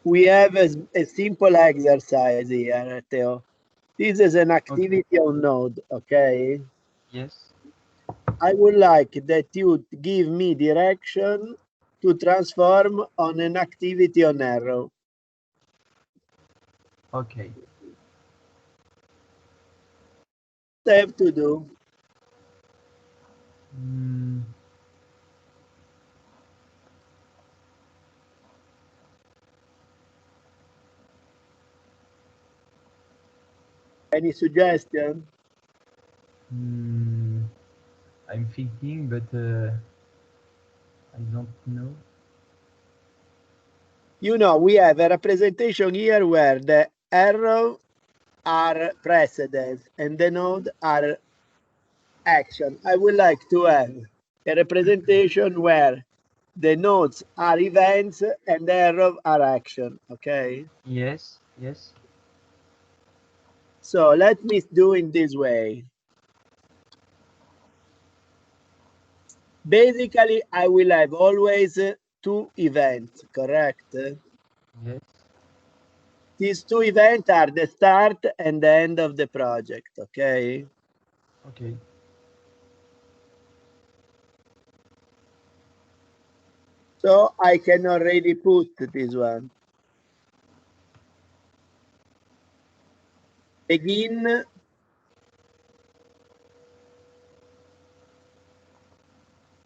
we have a simple exercise here, Theo. This is an activity on node, okay? Yes. I would like that you give me direction to transform on an activity on arrow. Okay. What I have to do? Any suggestion? I'm thinking, but I don't know. You know, we have a representation here where the arrow are precedence and the node are action. I would like to have a representation where the nodes are events and the arrow are action, okay? Yes, yes. So let me do in this way. Basically, I will have always two events, correct? Yes. These two events are the start and the end of the project, okay? Okay. So I can already put this one. Begin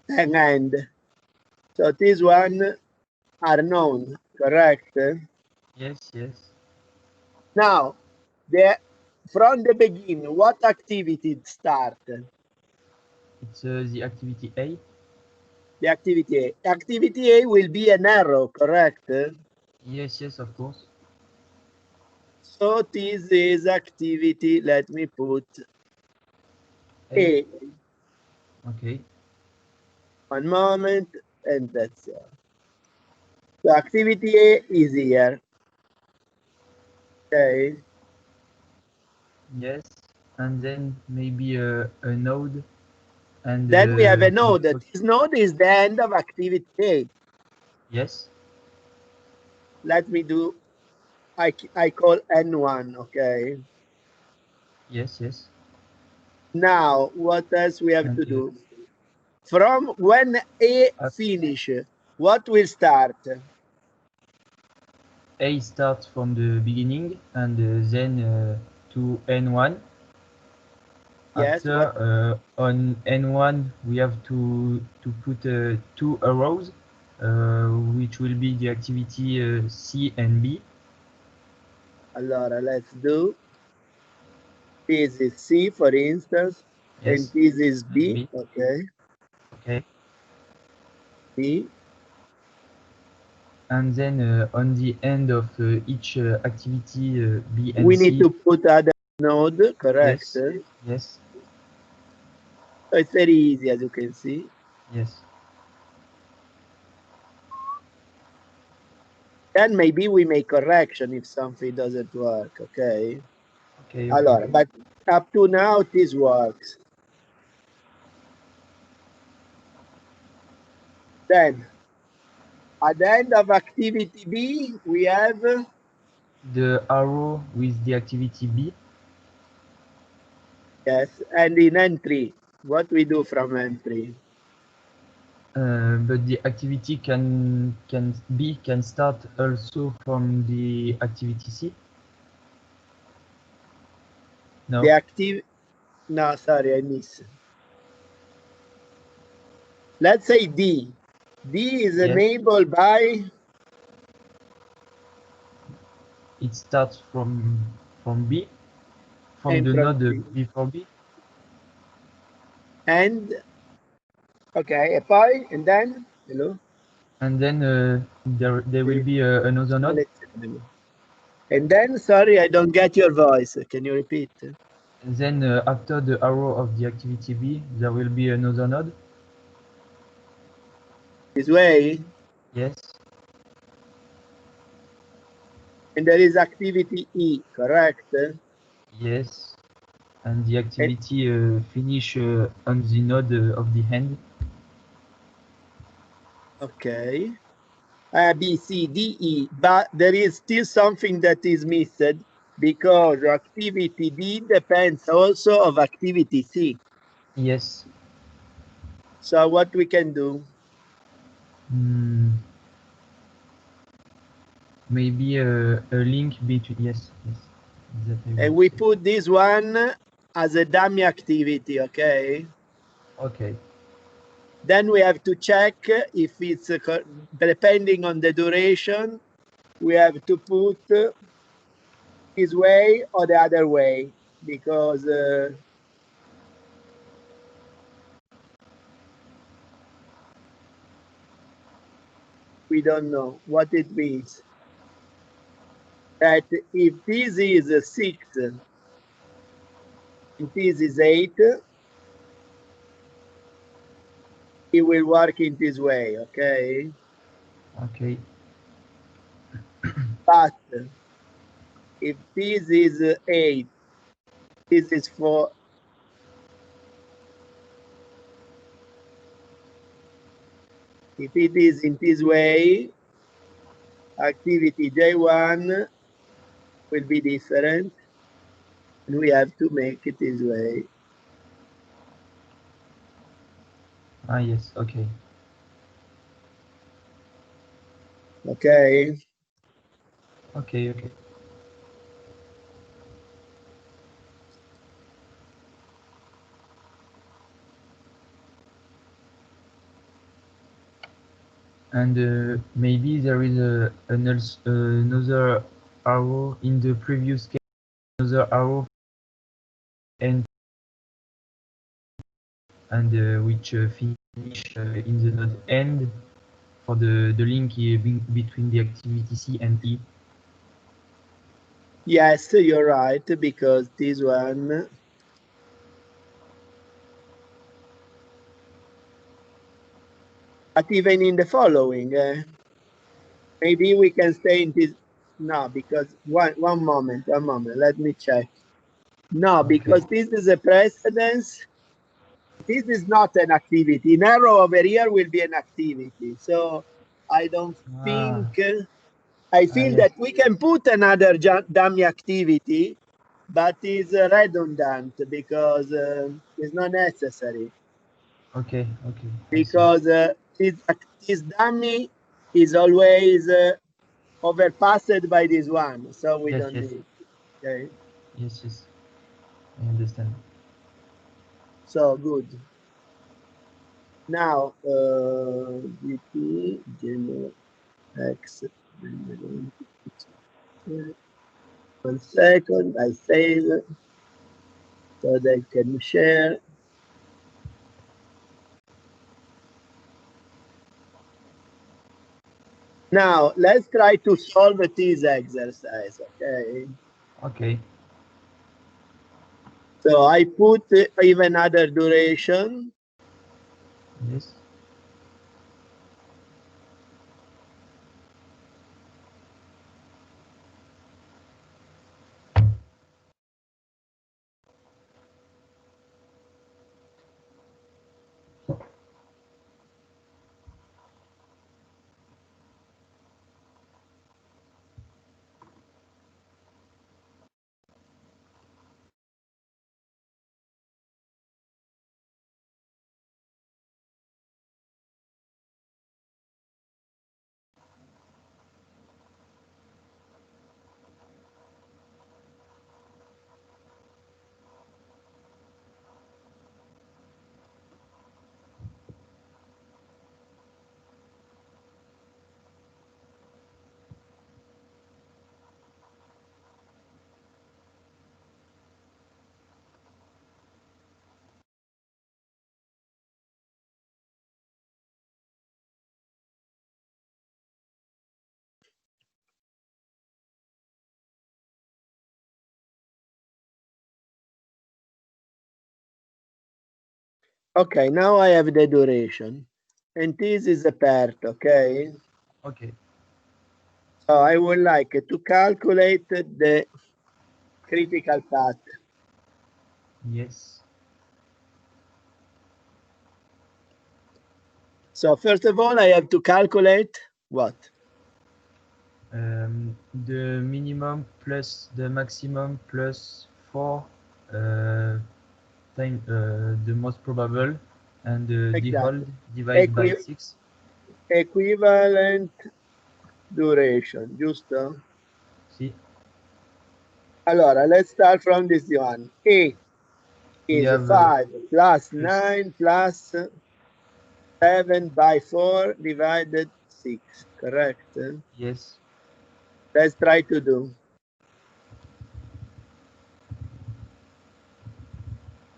and end. So this one are known, correct? Yes, yes. Now, from the beginning, what activity start? It's the activity A. The activity A. Activity A will be an arrow, correct? Yes, yes, of course. So this is activity, let me put A. Okay. One moment, and that's all. So activity A is here. Okay. Yes, and then maybe a node, and Then we have a node. This node is the end of activity A. Yes. Let me do, I call N1, okay? Yes, yes. Now, what else we have to do? From when A finish, what will start? A starts from the beginning, and then to N1. Yes. After on N1 we have to put two arrows, which will be the activity C and B. Allora, let's do. This is C, for instance, Yes. and this is B. B. Okay. Okay. B. And then on the end of each activity B and We C, need to put other node, correct? Yes. Yes. So it's very easy, as you can see. Yes. Then maybe we make correction if something doesn't work, okay? Okay. Allora, but up to now, this works. Then, at the end of activity B, we have the arrow with the activity B. Yes, and in N3, what we do from N3? But the activity can start also from the activity C. No. The active. No, sorry, I missed. Let's say D. D is enabled by. It starts from B, from the node before B. And okay, a pie, and then hello. And then there will be another node. And then, sorry, I don't get your voice. Can you repeat? And then after the arrow of the activity B, there will be another node. This way? Yes. And there is activity E, correct? Yes. And the activity finish on the node of the end. Okay. B, C, D, E, but there is still something that is missed because activity D depends also of activity C. Yes. So what we can do? Maybe a link between, yes. And we put this one as a dummy activity, okay? Okay. Then we have to check if it's, depending on the duration, we have to put this way or the other way, because we don't know what it means. That if this is 6, if this is 8, it will work in this way, okay? Okay. But if this is 8, this is 4, if it is in this way, activity J1 will be different, and we have to make it this way. Yes, okay. Okay. Okay. And maybe there is another arrow in the previous case, another arrow and which finish in the node end for the link between the activity C and E. Yes, you're right, because this one, but even in the following, maybe we can stay in this. No, because one moment, let me check. No, because this is a precedence. This is not an activity. An arrow over here will be an activity. So I don't think, I feel Yes. that we can put another dummy activity, but it's redundant because it's not necessary. Okay. Because this dummy is always overpassed by this one, so we Yes. don't need. Okay, Yes. I understand. so good. Now GP Genoa X. 1 second, I save so they can share. Now let's try to solve this exercise. Okay. Okay. So I put even other duration. Yes. Okay, now I have the duration, and this is a PERT, okay? Okay. So I would like to calculate the critical path. Yes. So first of all, I have to calculate what? The minimum plus the maximum plus 4 times the most probable, and the default divided by 6. Equivalent duration, giusto? Sì. Allora, let's start from this one. A is 5 plus 9 plus 7 by 4 divided 6, correct? Yes. Let's try to do.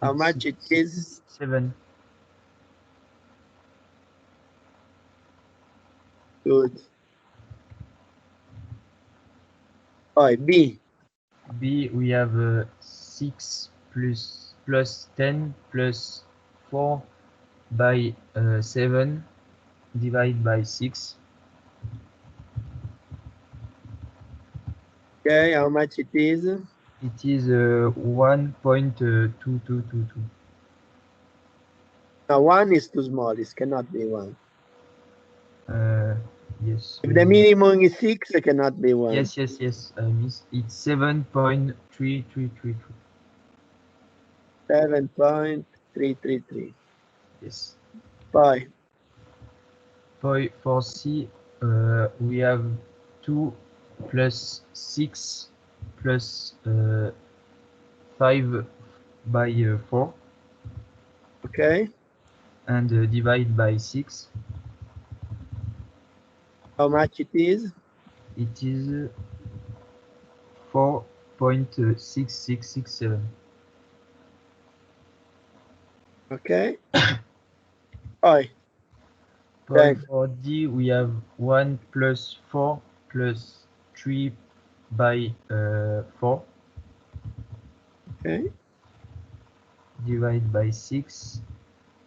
How much it is? 7. Good. Oh, B. B, we have 6 plus 10 plus 4 by 7 divided by 6. Okay, how much it is? It is 1.2222. Now 1 is too small, it cannot be 1. Yes. If the minimum is 6, it cannot be 1. Yes. It's 7.3333. 7.333. Yes. Poi. For C, we have 2 plus 6 plus 5 by 4. Okay. And divide by 6. How much it is? It is 4.6667. Okay. Poi. For D, we have 1 plus 4 plus 3 by 4. Okay. Divide by 6.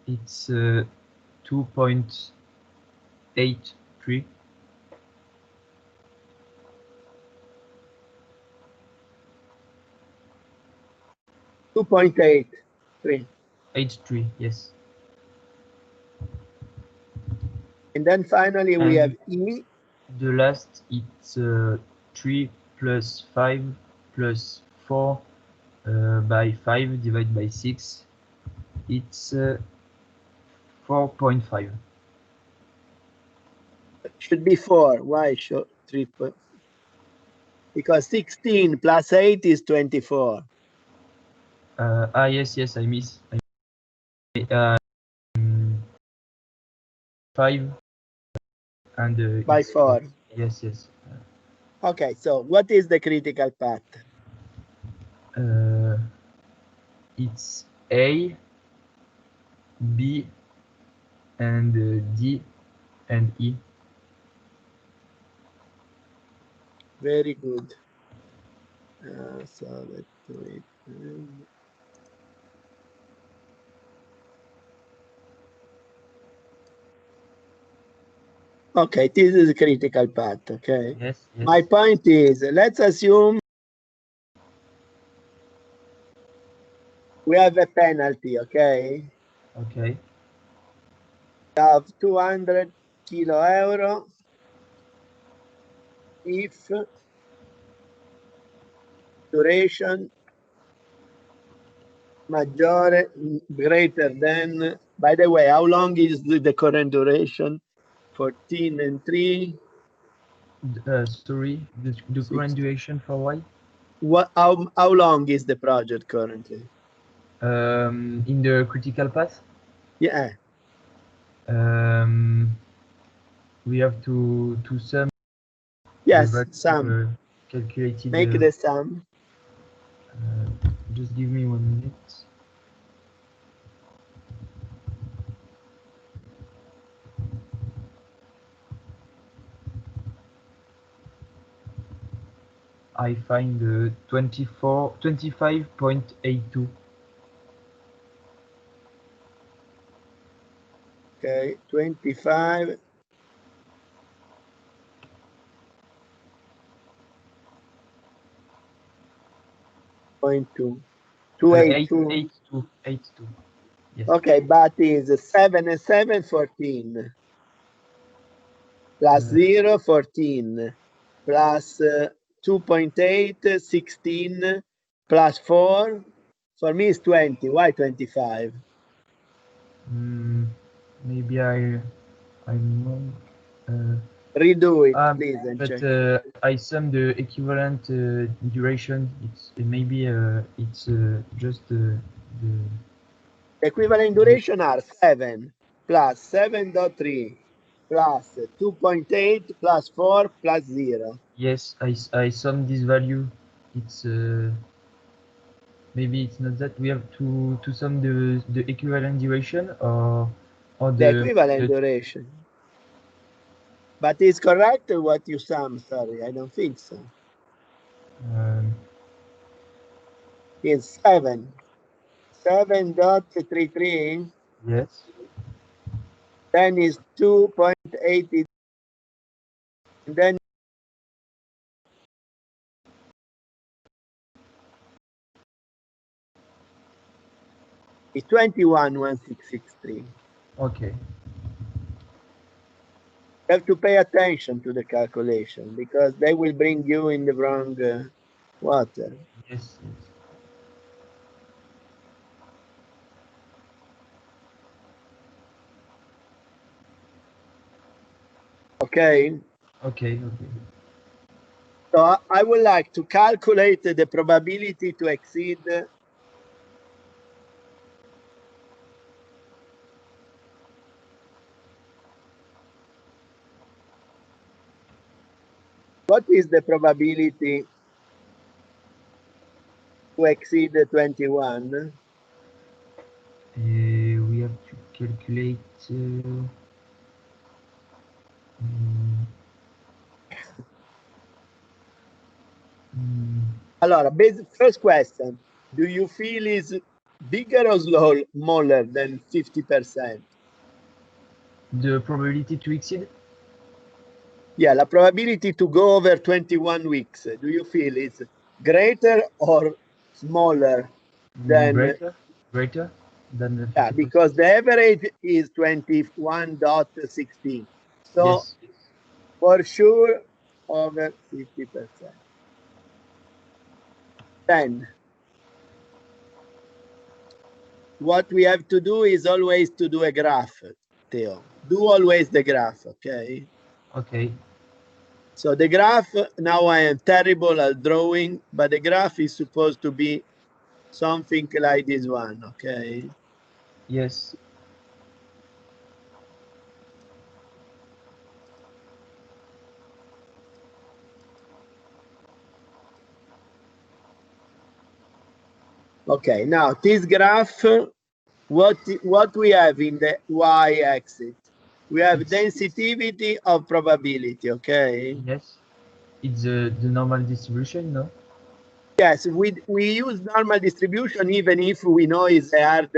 It's 2.83. $2.83. 83, yes. And then finally we have E. The last, it's 3 plus 5 plus 4 by 5 divided by 6. It's 4.5. It should be 4. Why should 3? Because 16 plus 8 is 24. Yes, I miss. 5 and by 4. Yes. Okay, so what is the critical path? It's A, B, and D, and E. Very good. So let's do it. Okay, this is a critical path, okay? Yes. My point is, let's assume we have a penalty, okay? Okay. We have 200 kilo euro if duration greater than, by the way, how long is the current duration? 14 and 3. Sorry, the current duration for why? How long is the project currently? In the critical path? Yeah. We have to sum. Yes, sum. Calculated. Make the sum. Just give me 1 minute. I find 25.82. Okay, 25. Point 282. 82. Yes. Okay, but is 7 and 7, 14. Plus 0, 14. plus 2.8, 16 plus 4. For me, it's 20. Why 25? Maybe I'm wrong. Redo it, please, and But check. I sum the equivalent duration. It's maybe it's just the Equivalent duration are 7 plus 7.3 plus 2.8 plus 4 plus 0. yes. I sum this value. It's maybe it's not that we have to sum the equivalent duration or The equivalent duration. But is correct what you sum? Sorry, I don't think so. It's 7. 7.33. Yes. Then is 2.8. And then it's 21.1663. Okay. You have to pay attention to the calculation because they will bring you in the wrong water. Yes. Okay. Okay. So I would like to calculate the probability to exceed what is the probability to exceed 21? We have to calculate. Allora, first question, do you feel is bigger or smaller than 50%? The probability to exceed? Yeah, la probability to go over 21 weeks, do you feel is greater or smaller than? Greater than the 50%. Yeah, because the average is 21.16. So yes. for sure over 50%. Then what we have to do is always to do a graph, Theo. Do always the graph, okay? Okay. So the graph, now I am terrible at drawing, but the graph is supposed to be something like this one, okay? Yes. Okay, now this graph, what we have in the y-axis? We have sensitivity of probability, okay? Yes. It's the normal distribution, no? Yes, we use normal distribution even if we know it's a hard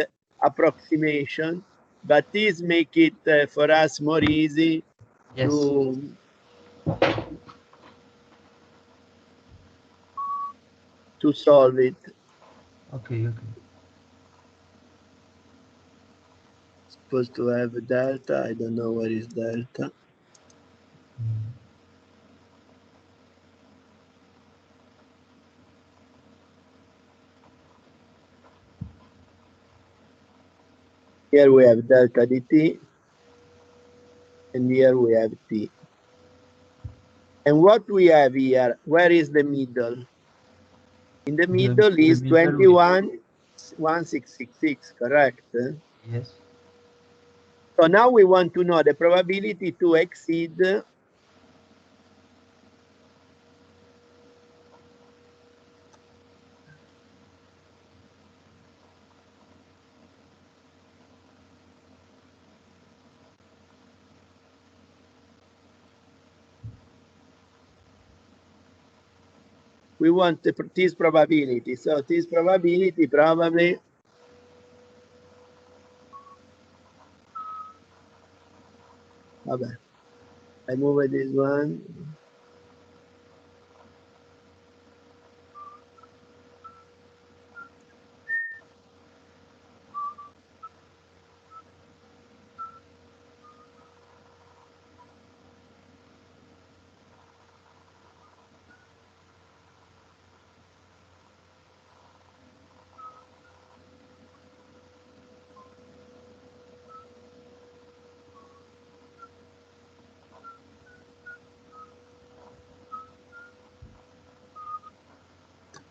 approximation, but this make it for us more easy Yes. to solve it. Okay. Supposed to have a delta. I don't know where is delta. Here we have delta dt, and here we have t. And what we have here, where is the middle? In the middle is 21,1666, correct? Yes. So now we want to know the probability to exceed we want this probability. So this probability probably okay. I move this one.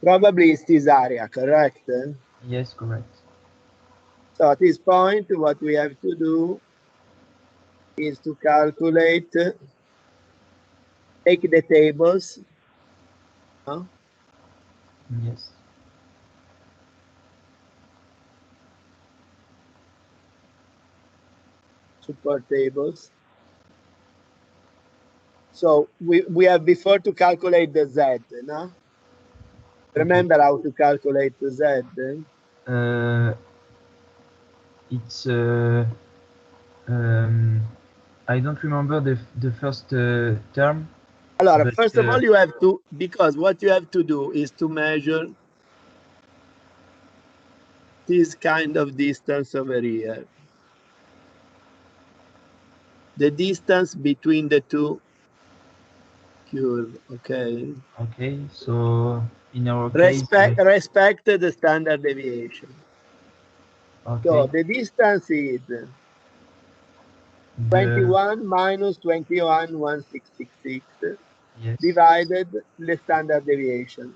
Probably is this area, correct? Yes, correct. So at this point, what we have to do is to calculate, take the tables, no? Yes. Support tables. So we have before to calculate the Z, no? Remember how to calculate the Z? It's I don't remember the first term. Allora, But, first of all, you have to, because what you have to do is to measure this kind of distance over here. The distance between the two curves, okay? Okay, so in our Respect the standard deviation. okay, So the distance is 21 minus 21, 1666, yes, divided the standard deviation.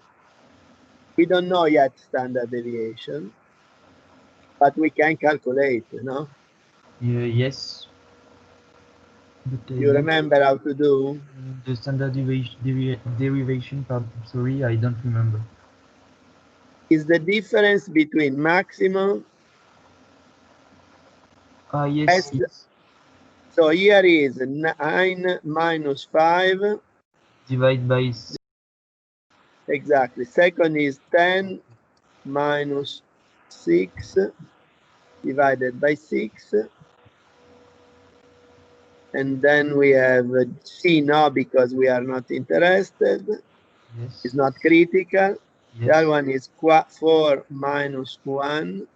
We don't know yet standard deviation, but we can calculate, no? yes. But You remember how to do? the standard derivation part, sorry, I don't remember. Is the difference between maximum. Yes, So here is 9 minus 5. Divide by Exactly. Second is 10 minus 6 divided by 6. And then we have C now because we are not interested. yes, It's not critical. yes. The other one is 4 minus 1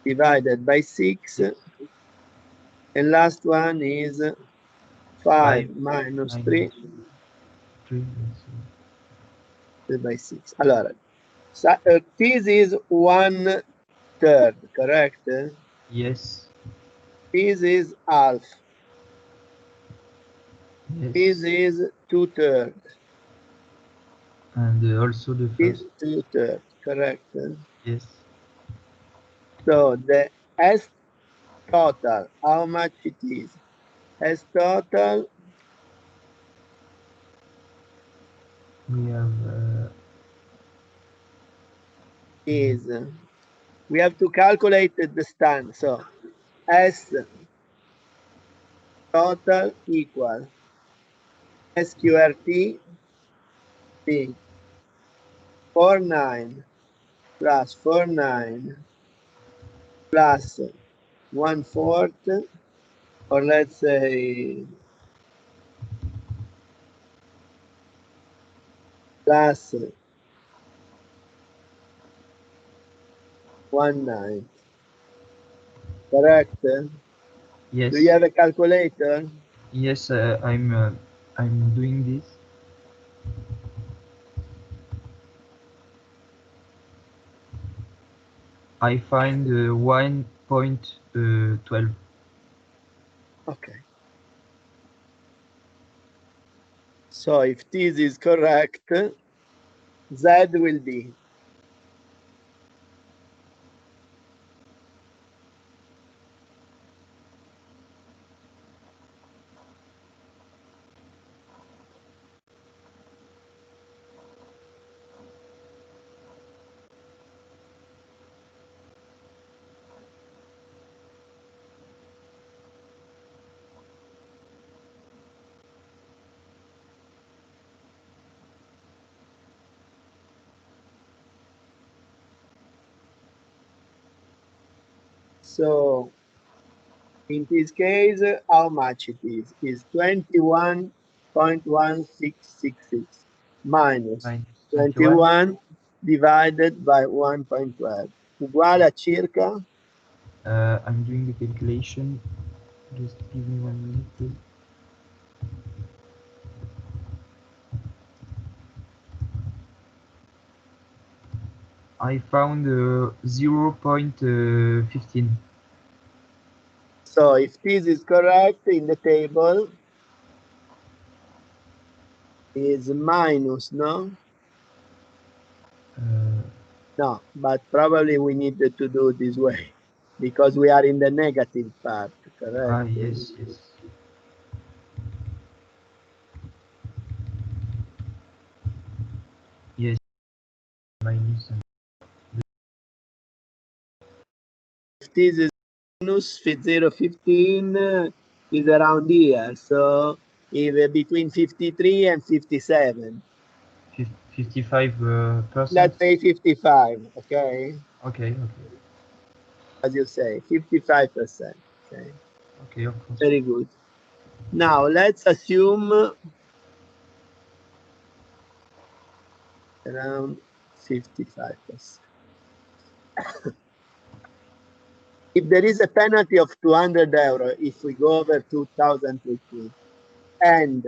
divided by 6. And last one is 5 minus 3 by 6. Allora, this is 1/3, correct? Yes. This is half. Yes. This is 2/3. And also the This first. 2/3, correct? Yes. So the S total, how much it is? S total We have is, we have to calculate the stand. So S total equal SQRT P 49 plus 49 plus 1/4, or let's say plus 1/9. Correct? yes. Do you have a calculator? Yes, I'm doing this. I find 1.12. Okay. So if this is correct, Z will be so in this case, how much it is? Is 21.1666 minus 21 divided by 1.12. Uguale a circa? I'm doing the calculation. Just give me 1 minute, please. I found 0.15. So if this is correct in the table, is minus, no? No, but probably we need to do this way because we are in the negative part, correct? Yes, yes. Yes, minus. If this is minus 0.15 is around here, so if between 53 and 57. 55%. Let's say 55, okay? Okay, As you say, 55%, okay? okay, of course. Very good. Now let's assume around 55%. If there is a penalty of 200 euro if we go over 2013, and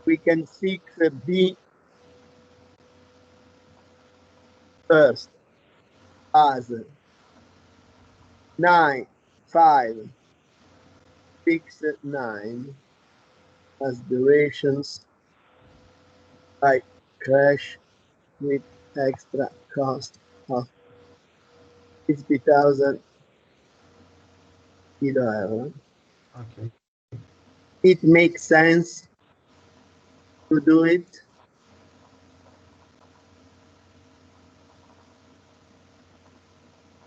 we can fix B first as 9, 5, 6, 9 as durations by crash with extra cost of 50,000 euro. Okay. It makes sense to do it.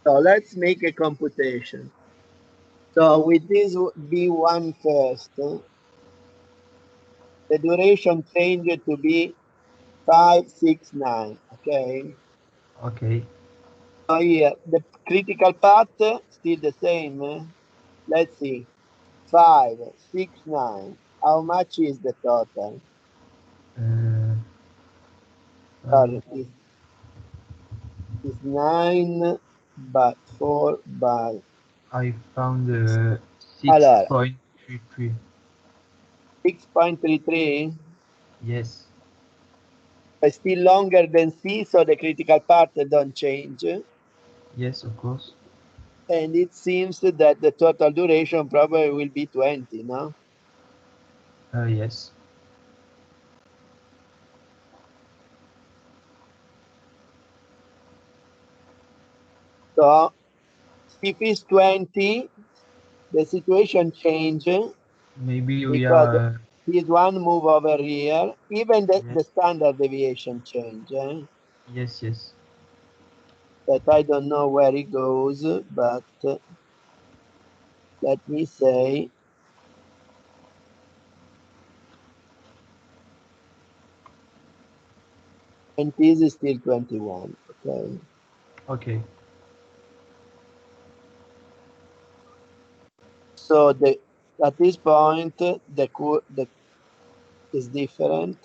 So let's make a computation. So with this B1 first, the duration changed to be 5, 6, 9, okay? Okay. So here, the critical path, still the same. Let's see, 5, 6, 9. How much is the total? Sorry, it's 9, but 4 by... I found Allora, 6.33. 6.33 Yes. is still longer than C, so the critical path don't change. Yes, of course. And it seems that the total duration probably will be 20, no? Yes. So if it's 20, the situation changes Maybe we because are. this one move over here, even the Yes. standard deviation change. Yes, yes. That I don't know where it goes, but let me say, and this is still 21, okay? Okay. So at this point, the is different,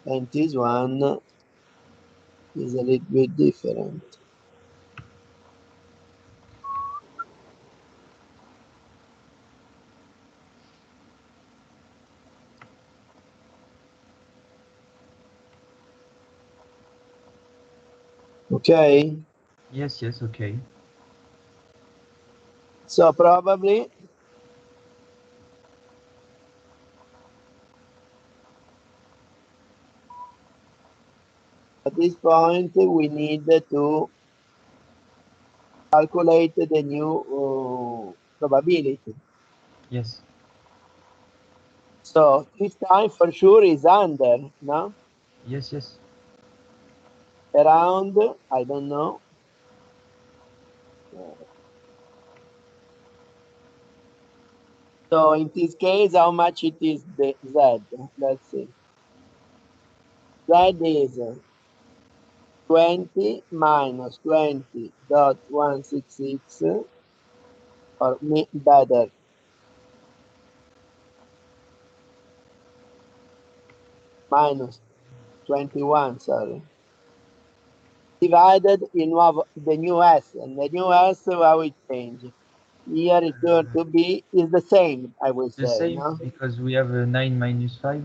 and this one is a little bit different. Okay, Yes, yes, okay. so probably at this point we need to calculate the new probability. Yes. So this time for sure is under, no? Yes, yes. Around, I don't know. So in this case, how much it is the Z? Let's see. Z is 20 minus 20.166, or better, minus 21, sorry, divided in the new S. And the new S, how it change? Here it going to be is the same, I will The say, same no? because we have a 9 minus 5.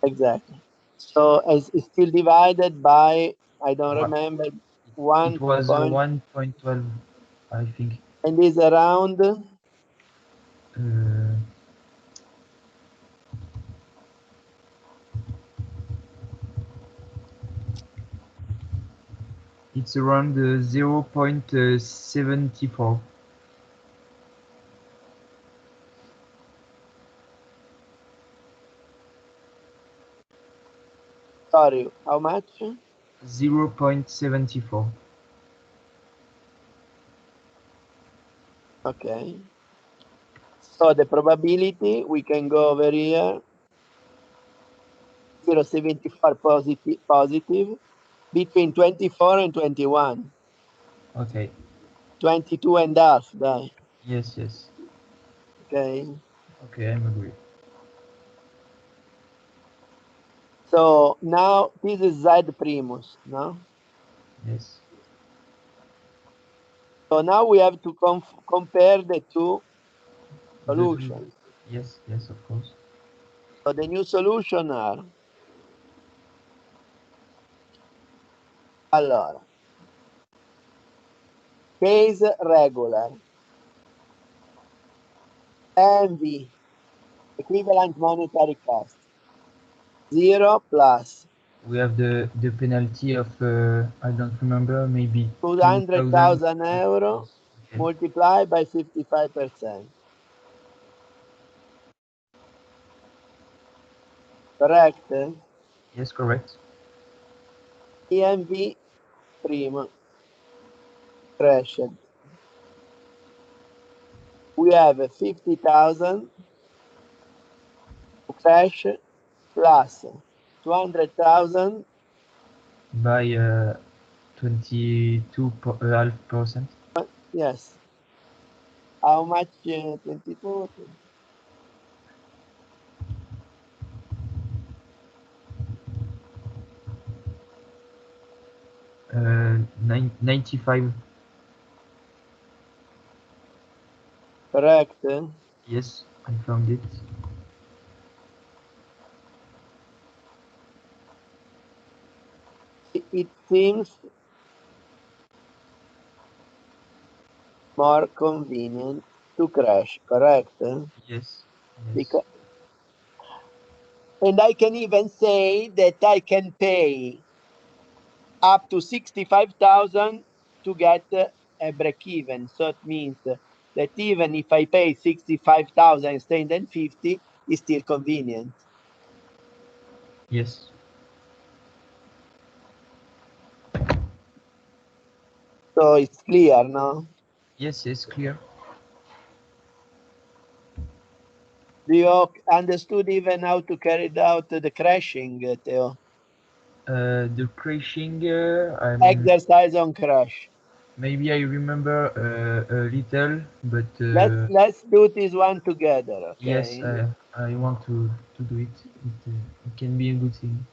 Exactly. So it's still divided by, I don't What? remember, It 1 was point, 1.12, I think. and is around Uh, It's around 0.74. Sorry, how much? 0.74. Okay. So the probability, we can go over here, 0.74 positive, between 24 and 21. Okay. 22.5, dai. Yes, yes. Okay. Okay, I'm agree. So now this is Z primus, no? Yes. So now we have to compare the two The two. solutions. Yes, yes, of course. So the new solution are, allora, case regular, MV, equivalent monetary cost, 0 plus We have the penalty of I don't remember, maybe 200,000 2,000. euro Yes. Okay. multiplied by 55%. Correct? Yes, correct. EMV prima crashed. We have 50,000 to crash plus 200,000 By 22.5%. yes. How much? 22? 95. Correct? Yes, I found it. It seems more convenient to crash. Correct? Yes. Yes. Because, and I can even say that I can pay up to 65,000 to get a break even. So it means that even if I pay 65,000 instead than 50, it's still convenient. Yes. So it's clear, no? Yes, yes, clear. Do you understood even how to carry out the crashing, Theo? The crashing, Exercise on crash. maybe I remember a little, but Let's do this one together, yes, okay? I want to do it. It can be a good thing.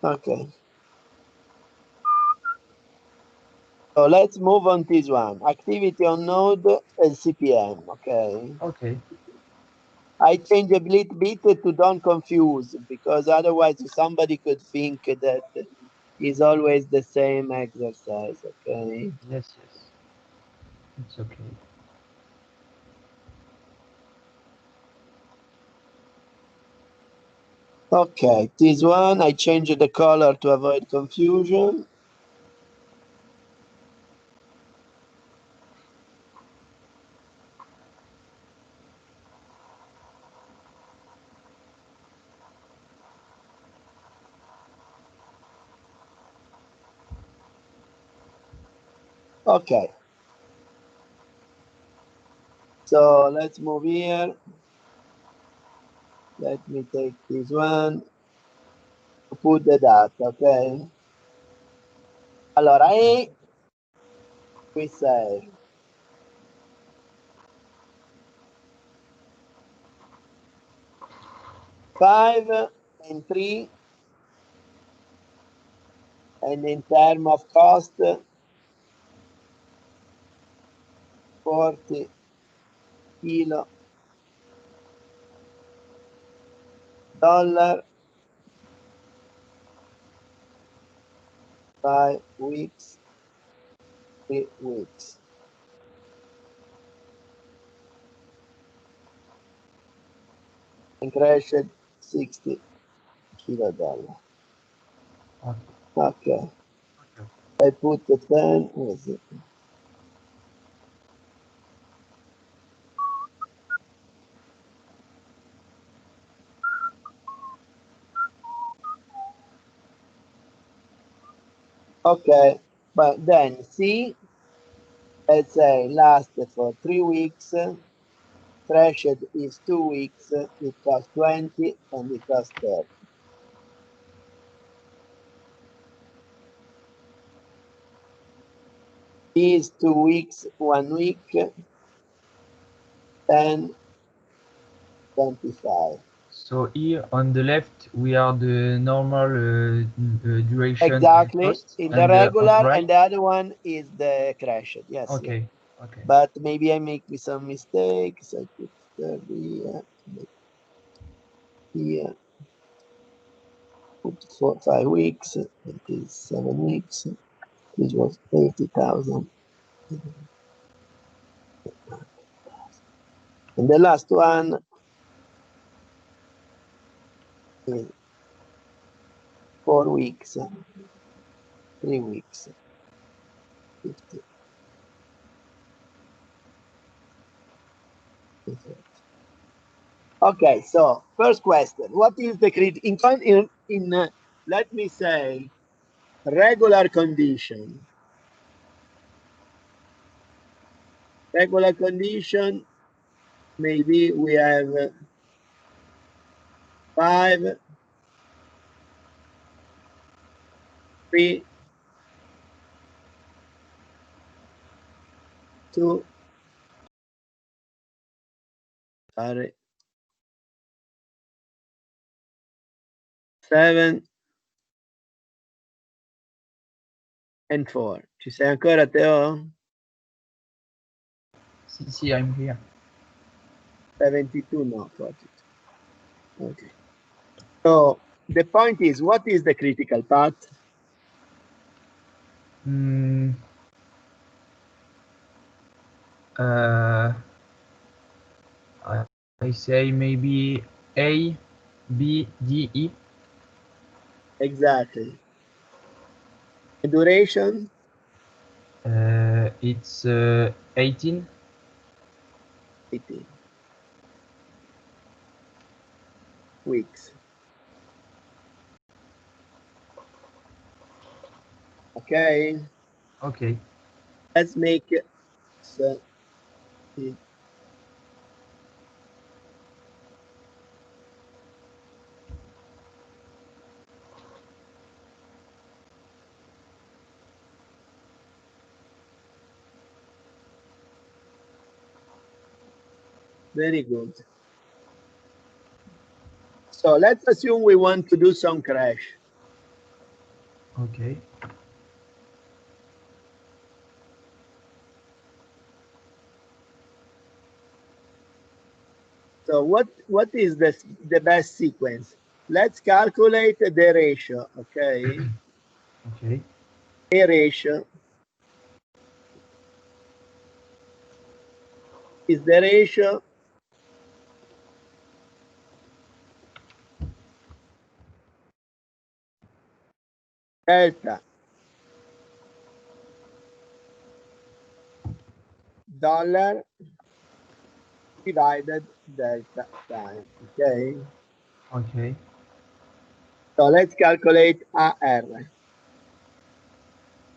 Okay. So let's move on this one. Activity on node and CPM, okay? Okay. I change a little bit to don't confuse, because otherwise somebody could think that is always the same exercise, okay? Yes, yes. It's okay. Okay, this one, I changed the color to avoid confusion. Okay. So let's move here. Let me take this one to put the data, okay? Allora, A, we say 5 and 3, and in terms of cost, 40 kilo dollar, 5 weeks, 3 weeks. And crashed 60 kilo dollar. Okay. Okay. Okay. I put the 10. What is it? Okay, but then C, let's say, lasts for 3 weeks. Threshold is 2 weeks. It costs 20 and it costs 30. Is 2 weeks, 1 week, 10, 25. So here on the left, we are the normal duration and Exactly. cost, In the and on regular, right. and the other one is the crashed. Yes. Okay. Yes. Okay. But maybe I make some mistakes. I put 30 here. Put 5 weeks. It is 7 weeks. This was 80,000. And the last one is 4 weeks, 3 weeks, 50. Okay, so first question: what is the in let me say regular condition? Regular condition, maybe we have 5, 3, 2, 7 and 4. Ci sei ancora, Teo? See, I'm here. 72, no, 42. Okay. So the point is, what is the critical path? I say maybe A, B, D, E. Exactly. The duration? It's 18. 18 weeks. Okay. Okay. Let's make so it very good. So let's assume we want to do some crash. Okay. So what is the best sequence? Let's calculate the ratio. Okay. Okay. A ratio is the ratio delta dollar divided delta time. Okay. Okay. So let's calculate AR.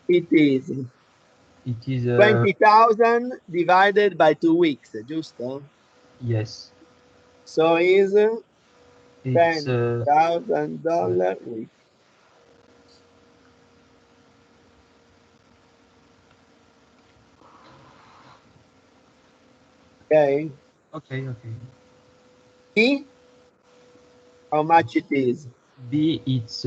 It is 20,000 divided by 2 weeks, giusto? Yes. So is It's $10,000 week. Okay. okay. B, how much it is? B, it's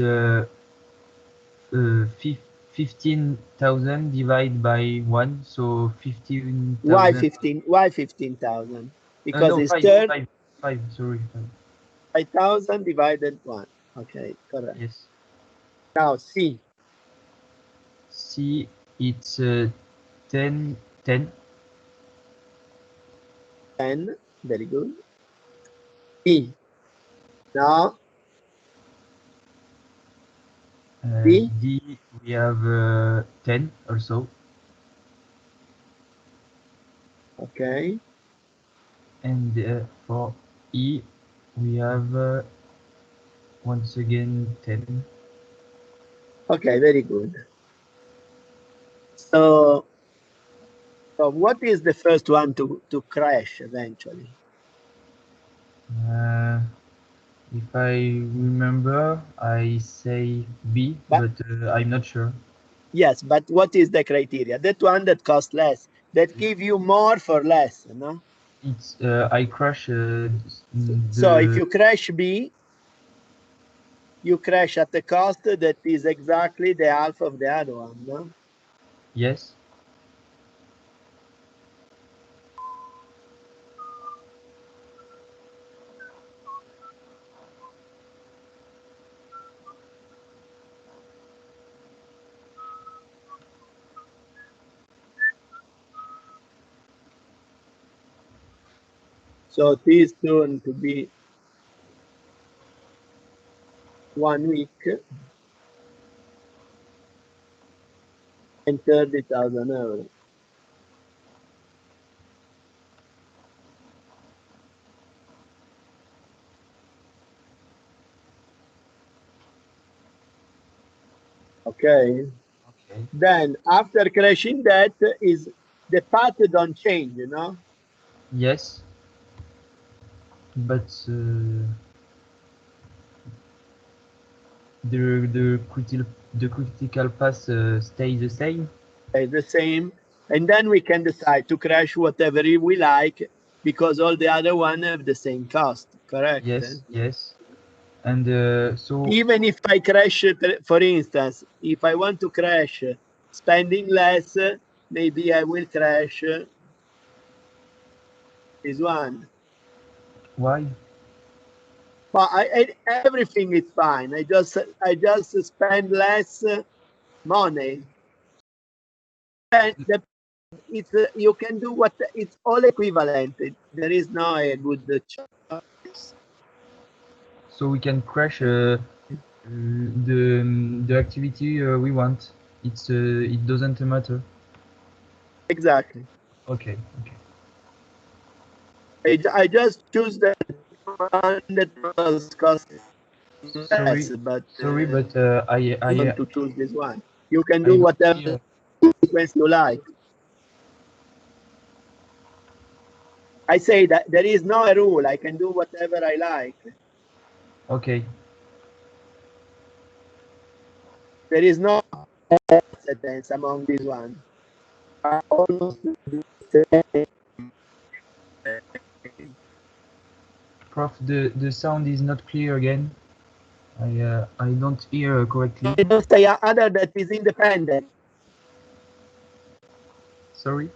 15,000 divided by 1, so 15,000. Why 15? Why 15,000? Because No, it's 5, sorry. 5,000 divided 1. Okay, correct. Yes. Now C. C, it's 10. 10, very good. E. Now D? D, we have 10 also. Okay. And for E, we have once again 10. Okay, very good. So what is the first one to crash eventually? If I remember, I say B, but I'm not sure. Yes, but what is the criteria? That one that costs less, that give you more for less, no? It's I crash So if the you crash B, you crash at the cost that is exactly the half of the other one, no? yes. So it is going to be 1 week and 30,000 euros. Okay. Okay. Then after crashing that is the path don't change, you know? Yes. But the critical path stays the same. The same. And then we can decide to crash whatever we like because all the other one have the same cost, correct? Yes. Yes. And so Even if I crash, for instance, if I want to crash spending less, maybe I will crash this one. why? But everything is fine. I just spend less money. And it's you can do what it's all equivalent. There is no a good choice. So we can crash the activity we want. It doesn't matter. Exactly. Okay. Okay. I just choose the one that was costing less, but Sorry, but you want to choose this one. You can do I don't whatever hear. sequence you like. I say that there is no rule. I can do whatever I like. Okay. There is no precedence among these ones. Almost the same. Prof, the sound is not clear again. I don't hear correctly. I don't say other that is independent. Sorry.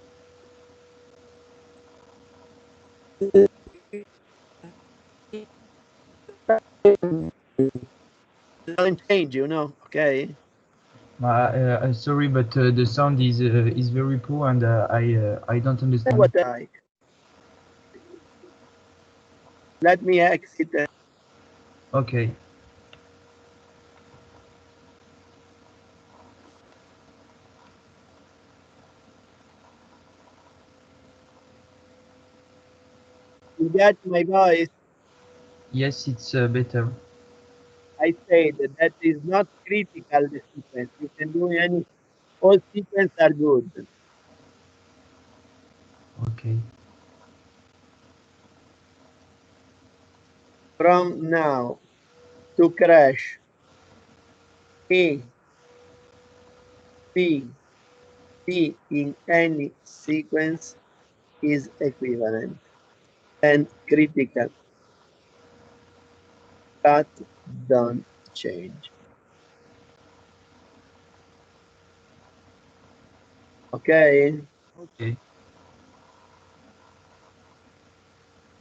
Don't change, you know. Okay. Sorry, but the sound is very poor and I don't understand. What I like. Let me exit. Okay. You get my voice. Yes, it's better. I said that is not critical. The sequence you can do any. All sequences are good. Okay. From now to crash A, B, C in any sequence is equivalent and critical, but don't change. Okay. Okay.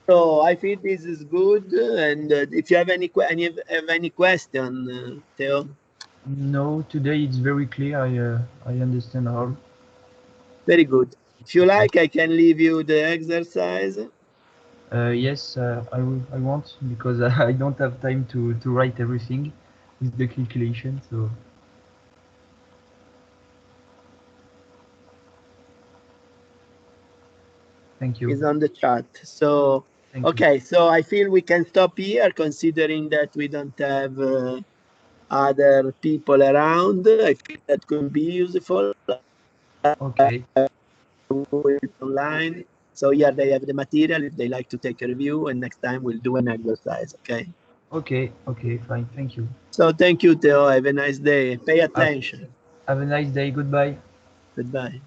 So I think this is good. And if you have any question, Theo. No, today it's very clear. I understand all. Very good. If you Okay. like, I can leave you the exercise. Yes, I want because I don't have time to write everything with the calculation. So. Thank you. Is on the chat. So, okay, so I feel we can stop here, considering that we don't have other people around. I think that could be useful. Okay. Online. So here they have the material if they like to take a review, and next time we'll do an exercise. Okay. Okay. Okay. Fine. Thank you. So thank you, Theo. Have a nice day. Pay attention. Have a nice day. Goodbye. Goodbye.